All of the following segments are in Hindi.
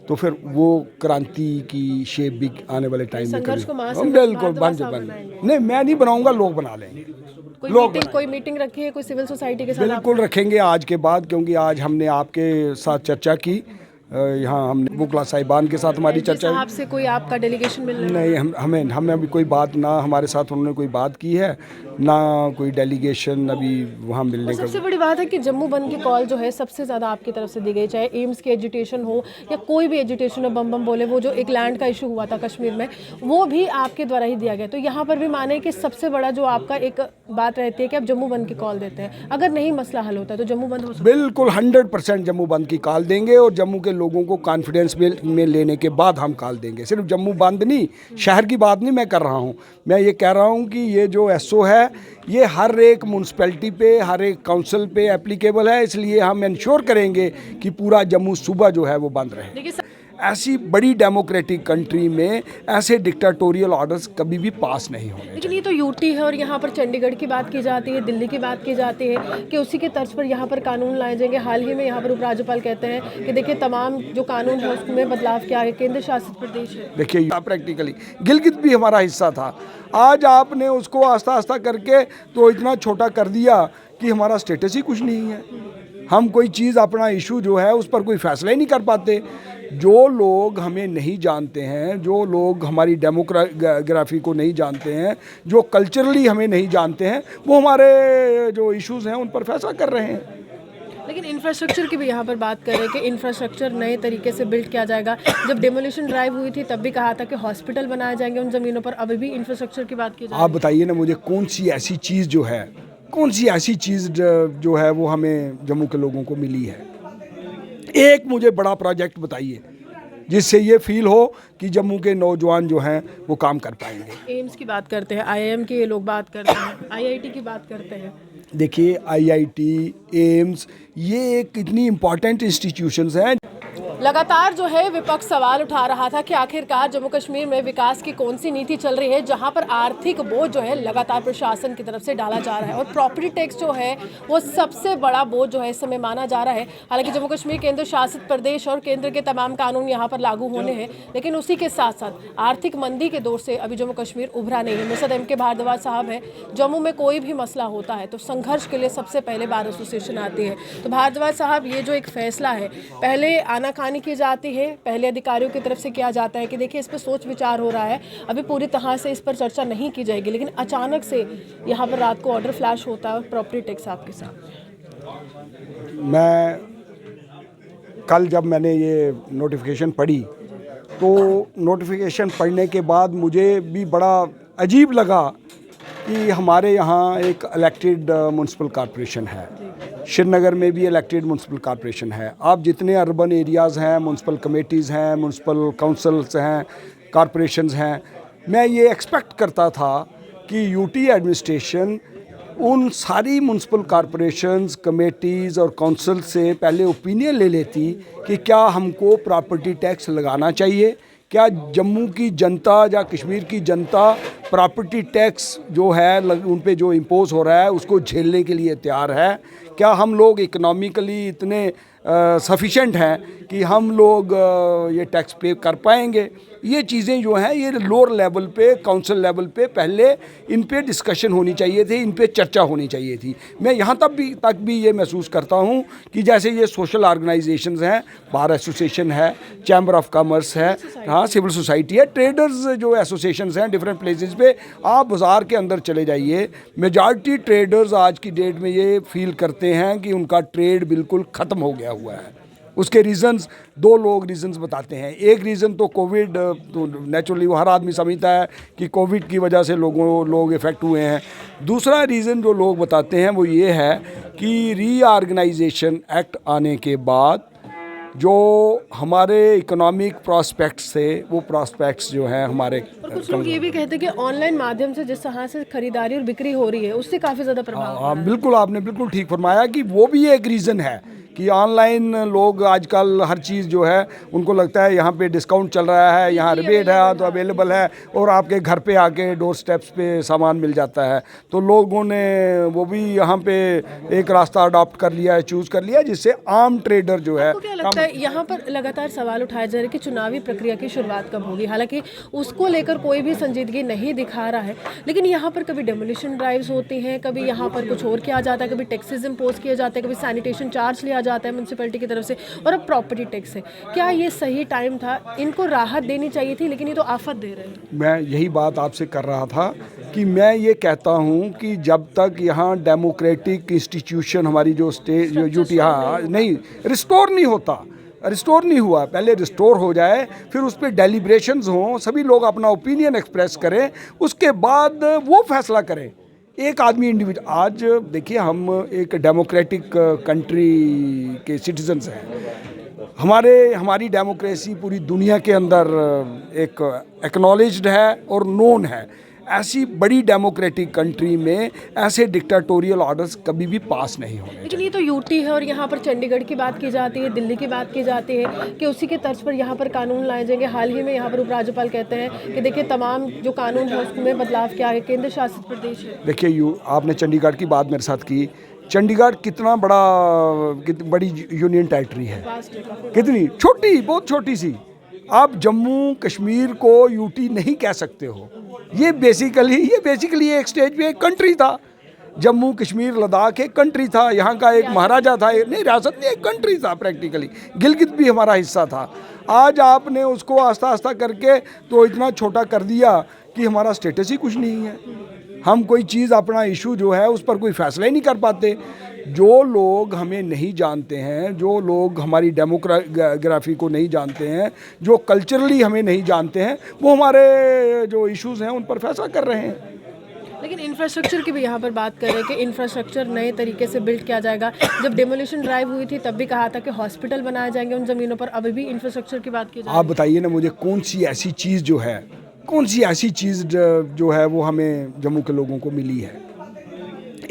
तो फिर वो क्रांति की शेप भी आने वाले टाइम में संघर्ष को करेंगे। महासंघर्ष बिल्कुल भारद्वाज बन साहब बन बनाएंगे। नहीं, मैं नहीं बनाऊंगा, लोग बना लेंगे। कोई मीटिंग रखी है कोई सिविल सोसाइटी के साथ? बिल्कुल रखेंगे आज के बाद, क्योंकि आज हमने आपके साथ चर्चा की। यहाँ हमने बुकला साहिबान के साथ हमारी चर्चा साहब से कोई आपका डेलीगेशन मिलने नहीं, हमें अभी कोई बात ना हमारे साथ उन्होंने कोई बात की है, ना कोई डेलीगेशन अभी वहाँ मिलने का। सबसे बड़ी बात है कि जम्मू बंद की कॉल जो है सबसे ज़्यादा आपकी तरफ से दी गई, चाहे एम्स की एजुटेशन हो या कोई भी एजुटेशन हो, बम बम बोले, वो जो एक लैंड का इशू हुआ था कश्मीर में, वो भी आपके द्वारा ही दिया गया। तो यहाँ पर भी माने कि सबसे बड़ा जो आपका एक बात रहती है कि आप जम्मू बंद की कॉल देते हैं, अगर नहीं मसला हल होता है तो जम्मू बंद हो सकता है। बिल्कुल 100% जम्मू बंद की कॉल देंगे, और जम्मू के लोगों को कॉन्फिडेंस में लेने के बाद हम कॉल देंगे। सिर्फ जम्मू बंद नहीं, शहर की बात नहीं मैं कर रहा हूँ, मैं ये कह रहा हूँ कि ये जो एसओ है ये हर एक म्यूनसिपैलिटी पे, हर एक काउंसिल पे एप्लीकेबल है। इसलिए हम इंश्योर करेंगे कि पूरा जम्मू सूबा जो है वो बंद रहे। ऐसी बड़ी डेमोक्रेटिक कंट्री में ऐसे डिक्टेटोरियल ऑर्डर्स कभी भी पास नहीं होने। लेकिन ये तो यूटी है और यहाँ पर चंडीगढ़ की बात की जाती है, दिल्ली की बात की जाती है कि उसी के तर्ज पर यहाँ पर कानून लाए जाएंगे। हाल ही में यहाँ पर उपराज्यपाल कहते हैं कि देखिए तमाम जो कानून है उसमें बदलाव किया है, केंद्र शासित प्रदेश है। देखिए प्रैक्टिकली गिलगित भी हमारा हिस्सा था, आज आपने उसको आस्ता आस्ता करके तो इतना छोटा कर दिया कि हमारा स्टेटस ही कुछ नहीं है। हम कोई चीज़, अपना इशू जो है उस पर कोई फैसला ही नहीं कर पाते। जो लोग हमें नहीं जानते हैं, जो लोग हमारी डेमोग्राफी को नहीं जानते हैं, जो कल्चरली हमें नहीं जानते हैं, वो हमारे जो इश्यूज़ हैं उन पर फैसला कर रहे हैं। लेकिन इंफ्रास्ट्रक्चर की भी यहाँ पर बात कर रहे हैं कि इंफ्रास्ट्रक्चर नए तरीके से बिल्ड किया जाएगा। जब डेमोलिशन ड्राइव हुई थी तब भी कहा था कि हॉस्पिटल बनाए जाएंगे उन ज़मीनों पर, अभी भी इंफ्रास्ट्रक्चर की बात की जाए। आप बताइए ना मुझे, कौन सी ऐसी चीज़ जो है वो हमें जम्मू के लोगों को मिली है? एक मुझे बड़ा प्रोजेक्ट बताइए जिससे ये फील हो कि जम्मू के नौजवान जो हैं वो काम कर पाएंगे। एम्स की बात करते हैं, आईआईएम की लोग बात करते हैं, आईआईटी की बात करते हैं। देखिए आईआईटी, एम्स, ये एक इतनी इम्पॉर्टेंट इंस्टीट्यूशंस हैं। लगातार जो है विपक्ष सवाल उठा रहा था कि आखिरकार जम्मू कश्मीर में विकास की कौन सी नीति चल रही है, जहां पर आर्थिक बोझ जो है लगातार प्रशासन की तरफ से डाला जा रहा है, और प्रॉपर्टी टैक्स जो है वो सबसे बड़ा बोझ जो है इस समय माना जा रहा है। हालांकि जम्मू कश्मीर केंद्र शासित प्रदेश और केंद्र के तमाम कानून यहाँ पर लागू होने हैं, लेकिन उसी के साथ साथ आर्थिक मंदी के दौर से अभी जम्मू कश्मीर उभरा नहीं है। Mister M.K. भारद्वाज साहब हैं, जम्मू में कोई भी मसला होता है तो संघर्ष के लिए सबसे पहले बार एसोसिएशन आती है। तो भारद्वाज साहब, ये जो एक फैसला है, पहले आनाकानी की जाती है, पहले अधिकारियों की तरफ से किया जाता है कि देखिए इस पर सोच विचार हो रहा है, अभी पूरी तरह से इस पर चर्चा नहीं की जाएगी, लेकिन अचानक से यहाँ पर रात को ऑर्डर फ्लैश होता है और प्रॉपर्टी टैक्स आपके साथ। मैं कल जब मैंने ये नोटिफिकेशन पढ़ी तो नोटिफिकेशन पढ़ने के बाद मुझे भी बड़ा अजीब लगा कि हमारे यहाँ एक इलेक्टेड म्यूनसिपल कॉरपोरेशन है, श्रीनगर में भी इलेक्टेड म्यूनसिपल कॉरपोरेशन है। आप जितने अर्बन एरियाज़ हैं, म्यूनसिपल कमेटीज़ हैं, म्यूनसिपल काउंसिल्स हैं, कॉरपोरेशंस हैं, मैं ये एक्सपेक्ट करता था कि यूटी एडमिनिस्ट्रेशन उन सारी म्यूनसिपल कॉरपोरेशंस, कमेटीज़ और काउंसिल से पहले ओपिनियन ले लेती कि क्या हमको प्रॉपर्टी टैक्स लगाना चाहिए, क्या जम्मू की जनता या कश्मीर की जनता प्रॉपर्टी टैक्स जो है उन पे जो इम्पोज हो रहा है उसको झेलने के लिए तैयार है, क्या हम लोग इकोनॉमिकली इतने सफिशेंट हैं कि हम लोग ये टैक्स पे कर पाएंगे। ये चीज़ें जो हैं ये लोअर लेवल पे, काउंसिल लेवल पे पहले इन पे डिस्कशन होनी चाहिए थी, इन पे चर्चा होनी चाहिए थी। मैं यहाँ तक भी ये महसूस करता हूँ कि जैसे ये सोशल ऑर्गेनाइजेशंस हैं, बार एसोसिएशन है, चैम्बर ऑफ कॉमर्स है, हाँ सिविल सोसाइटी है, ट्रेडर्स जो एसोसिएशंस हैं डिफरेंट प्लेसेस पे, आप बाज़ार के अंदर चले जाइए, मेजॉरिटी ट्रेडर्स आज की डेट में ये फील करते हैं कि उनका ट्रेड बिल्कुल ख़त्म हो गया हुआ है। उसके रीज़न्स, दो लोग रीज़न्स बताते हैं। एक रीज़न तो कोविड, तो नेचुरली वो हर आदमी समझता है कि कोविड की वजह से लोग इफ़ेक्ट हुए हैं। दूसरा रीज़न जो लोग बताते हैं वो ये है कि रीऑर्गेनाइजेशन एक्ट आने के बाद जो हमारे इकोनॉमिक प्रॉस्पेक्ट्स थे, वो प्रॉस्पेक्ट्स जो हैं हमारे, कुछ लोग ये भी कहते हैं कि ऑनलाइन माध्यम से जिस तरह से खरीदारी और बिक्री हो रही है उससे काफ़ी ज़्यादा प्रभाव। हाँ बिल्कुल, आपने बिल्कुल ठीक फरमाया कि वो भी एक रीज़न है कि ऑनलाइन लोग आजकल हर चीज़ जो है उनको लगता है यहाँ पे डिस्काउंट चल रहा है, यहाँ रिबेट है तो अवेलेबल है और आपके घर पे आके डोर स्टेप्स पे सामान मिल जाता है। तो लोगों ने वो भी यहाँ पे एक रास्ता अडॉप्ट कर लिया है, चूज़ कर लिया है, जिससे आम ट्रेडर जो है। आपको क्या लगता है यहाँ पर लगातार सवाल उठाए जा रहे हैं कि चुनावी प्रक्रिया की शुरुआत कब होगी? हालांकि उसको लेकर कोई भी संजीदगी नहीं दिखा रहा है, लेकिन यहाँ पर कभी डेमोलिशन ड्राइव्स होती हैं, कभी यहाँ पर कुछ और किया जाता है, कभी टैक्सेस इम्पोज किए जाते हैं, कभी सैनिटेशन चार्ज लिया जाता है म्यूनसिपैलिटी की तरफ से, और अब प्रॉपर्टी टैक्स है। क्या ये सही टाइम था? इनको राहत देनी चाहिए थी, लेकिन ये तो आफत दे रहे हैं। मैं यही बात आपसे कर रहा था कि मैं ये कहता हूँ कि जब तक यहाँ डेमोक्रेटिक इंस्टीट्यूशन हमारी जो स्टेट जो यूटी हाँ नहीं रिस्टोर नहीं होता, रिस्टोर नहीं हुआ, पहले रिस्टोर हो जाए, फिर उस पर डेलिब्रेशंस हों, सभी लोग अपना ओपिनियन एक्सप्रेस करें, उसके बाद वो फैसला करें। एक आदमी इंडिविजुअल, आज देखिए हम एक डेमोक्रेटिक कंट्री के सिटीजन्स हैं, हमारी डेमोक्रेसी पूरी दुनिया के अंदर एक एक्नॉलेज्ड है और नोन है। ऐसी बड़ी डेमोक्रेटिक कंट्री में ऐसे डिक्टेटोरियल ऑर्डर्स कभी भी पास नहीं होने। लेकिन ये तो यूटी है और यहाँ पर चंडीगढ़ की बात की जाती है, दिल्ली की बात की जाती है कि उसी के तर्ज पर यहाँ पर कानून लाए जाएंगे। हाल ही में यहाँ पर उपराज्यपाल कहते हैं कि देखिए तमाम जो कानून है उसमें बदलाव क्या है, केंद्र शासित प्रदेश है। देखिए आपने चंडीगढ़ की बात मेरे साथ की, चंडीगढ़ कितना बड़ी यूनियन टेरिटरी है, कितनी छोटी, बहुत छोटी सी। आप जम्मू कश्मीर को यूटी नहीं कह सकते हो। ये बेसिकली एक स्टेज पे एक कंट्री था। जम्मू कश्मीर लद्दाख एक कंट्री था, यहाँ का एक महाराजा था, नहीं रियासत नहीं, एक कंट्री था प्रैक्टिकली। गिलगित भी हमारा हिस्सा था। आज आपने उसको आस्ता आस्ता करके तो इतना छोटा कर दिया कि हमारा स्टेटस ही कुछ नहीं है। हम कोई चीज़ अपना इशू जो है उस पर कोई फैसला ही नहीं कर पाते। जो लोग हमें नहीं जानते हैं, जो लोग हमारी डेमोग्राफी को नहीं जानते हैं, जो कल्चरली हमें नहीं जानते हैं, वो हमारे जो इश्यूज़ हैं उन पर फैसला कर रहे हैं। लेकिन इंफ्रास्ट्रक्चर की भी यहाँ पर बात कर रहे हैं कि इंफ्रास्ट्रक्चर नए तरीके से बिल्ड किया जाएगा। जब डेमोलिशन ड्राइव हुई थी तब भी कहा था कि हॉस्पिटल बनाए जाएंगे उन ज़मीनों पर, अभी भी इंफ्रास्ट्रक्चर की बात की जाए। आप बताइए ना मुझे, कौन सी ऐसी चीज़ जो है वो हमें जम्मू के लोगों को मिली है?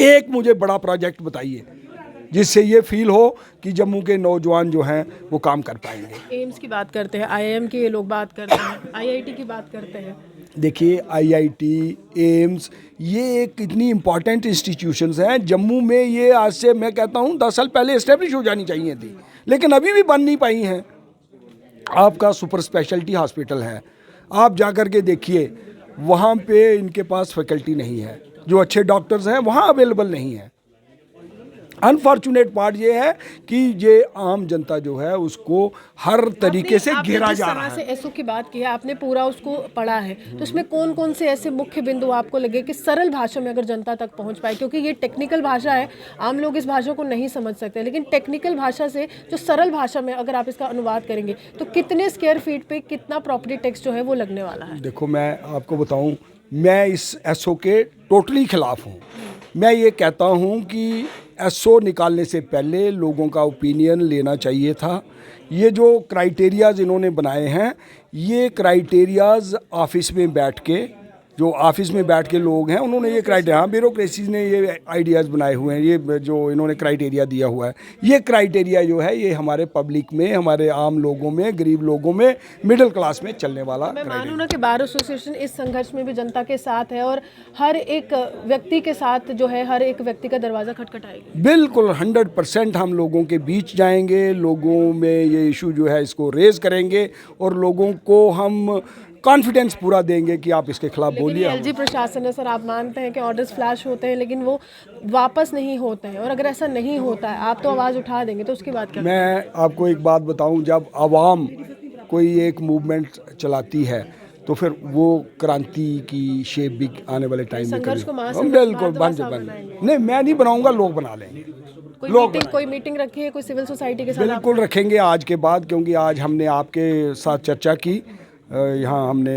एक मुझे बड़ा प्रोजेक्ट बताइए जिससे ये फील हो कि जम्मू के नौजवान जो हैं वो काम कर पाएंगे। एम्स की बात करते हैं, आईआईएम की ये लोग बात करते हैं, आईआईटी की बात करते हैं। देखिए आईआईटी, एम्स, ये एक इतनी इम्पॉर्टेंट इंस्टीट्यूशंस हैं जम्मू में। ये आज से मैं कहता हूँ 10 साल पहले इस्टेब्लिश हो जानी चाहिए थी, लेकिन अभी भी बन नहीं पाई हैं। आपका सुपर स्पेशलिटी हॉस्पिटल है, आप जा कर के देखिए, वहाँ पे इनके पास फैकल्टी नहीं है, जो अच्छे डॉक्टर्स हैं वहाँ अवेलेबल नहीं है। अनफॉर्चुनेट पार्ट ये है कि ये आम जनता जो है उसको हर तरीके से घेरा जा रहा है। से एसओ की बात की है, आपने पूरा उसको पढ़ा है, तो इसमें कौन कौन से ऐसे मुख्य बिंदु आपको लगे कि सरल भाषा में अगर जनता तक पहुंच पाए? क्योंकि ये टेक्निकल भाषा है, आम लोग इस भाषा को नहीं समझ सकते, लेकिन टेक्निकल भाषा से जो सरल भाषा में अगर आप इसका अनुवाद करेंगे तो कितने स्क्वायर फीट पे कितना प्रॉपर्टी टैक्स जो है वो लगने वाला है? देखो मैं आपको बताऊं, मैं इस एसओ के टोटली खिलाफ हूं। मैं ये कहता हूं कि एसओ निकालने से पहले लोगों का ओपिनियन लेना चाहिए था। ये जो क्राइटेरियाज़ इन्होंने बनाए हैं, ये क्राइटेरियाज़ ऑफिस में बैठ के लोग हैं उन्होंने ये क्राइटेरिया, हाँ ब्यूरोक्रेसी ने ये आइडियाज़ बनाए हुए हैं, ये जो इन्होंने क्राइटेरिया दिया हुआ है, ये क्राइटेरिया जो है ये हमारे पब्लिक में, हमारे आम लोगों में, गरीब लोगों में, मिडिल क्लास में चलने वाला। मैं मानूँ ना कि बार एसोसिएशन इस संघर्ष में भी जनता के साथ है और हर एक व्यक्ति के साथ जो है हर एक व्यक्ति का दरवाज़ा खटखटाएगी। बिल्कुल 100% हम लोगों के बीच जाएंगे, लोगों में ये इशू जो है इसको रेज करेंगे और लोगों को हम कॉन्फिडेंस पूरा देंगे कि आप इसके खिलाफ बोलिए। एलजी प्रशासन है सर, आप मानते हैं कि ऑर्डर्स फ्लैश होते हैं लेकिन वो वापस नहीं होते हैं, और अगर ऐसा नहीं होता है आप तो आवाज़ उठा देंगे, तो उसकी बात करें। मैं आपको एक बात बताऊं, जब आवाम कोई एक मूवमेंट चलाती है तो फिर वो क्रांति की शेप भी आने वाले टाइम में बिल्कुल बन नहीं, मैं नहीं बनाऊंगा, लोग बना लेंगे। कोई मीटिंग रखी है कोई सिविल सोसाइटी के साथ? बिल्कुल रखेंगे आज के बाद, क्योंकि आज हमने आपके साथ चर्चा की, यहाँ हमने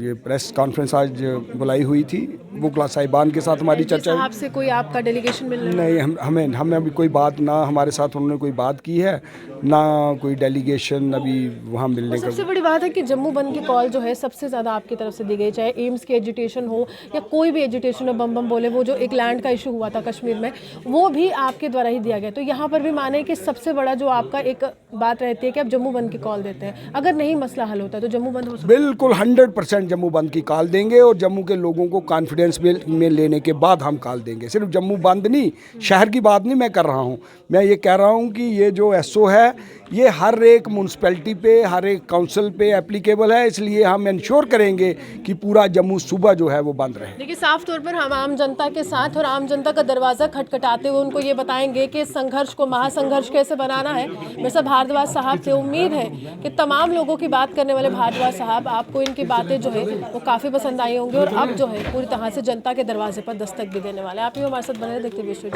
ये प्रेस कॉन्फ्रेंस आज बुलाई हुई थी, वकला साहिबान के साथ हमारी चर्चा। साहब से कोई आपका डेलीगेशन मिल रहा है? नहीं, हमें अभी कोई बात, ना हमारे साथ उन्होंने कोई बात की है, ना कोई डेलीगेशन अभी वहाँ मिलने का। सबसे बड़ी बात है कि जम्मू बंद की कॉल जो है सबसे ज़्यादा आपकी तरफ से दी गई, चाहे एम्स की एजुटेशन हो या कोई भी एजुटेशन हो, बम बम बोले, वो जो एक लैंड का इशू हुआ था कश्मीर में, वो भी आपके द्वारा ही दिया गया। तो यहाँ पर भी माने कि सबसे बड़ा जो आपका एक बात रहती है कि आप जम्मू बंद की कॉल देते हैं, अगर नहीं मसला हल होता है तो जम्मू बंद हो सकता है। बिल्कुल 100% जम्मू बंद की कॉल देंगे, और जम्मू के लोगों को कॉन्फिडेंस में लेने के बाद हम कॉल देंगे। सिर्फ जम्मू बंद नहीं, शहर की बात नहीं मैं कर रहा हूँ, मैं ये कह रहा हूँ कि ये जो एसओ है ये हर एक म्यूनसिपैलिटी पे, हर एक काउंसिल पे एप्लीकेबल है, इसलिए हम इंश्योर करेंगे कि पूरा जम्मू सुबह जो है वो बंद रहे। देखिए, साफ तौर पर हम आम जनता के साथ और आम जनता का दरवाज़ा खटखटाते हुए उनको ये बताएंगे कि संघर्ष को महासंघर्ष कैसे बनाना है। मेरे साथ भारद्वाज साहब थे, उम्मीद है कि तमाम लोगों की बात करने वाले भारद्वाज साहब, आपको इनकी बातें जो है वो काफ़ी पसंद आई होंगी और अब जो है पूरी तरह से जनता के दरवाजे पर दस्तक भी देने वाले हैं। आप भी हमारे साथ बने, देखते विश्व।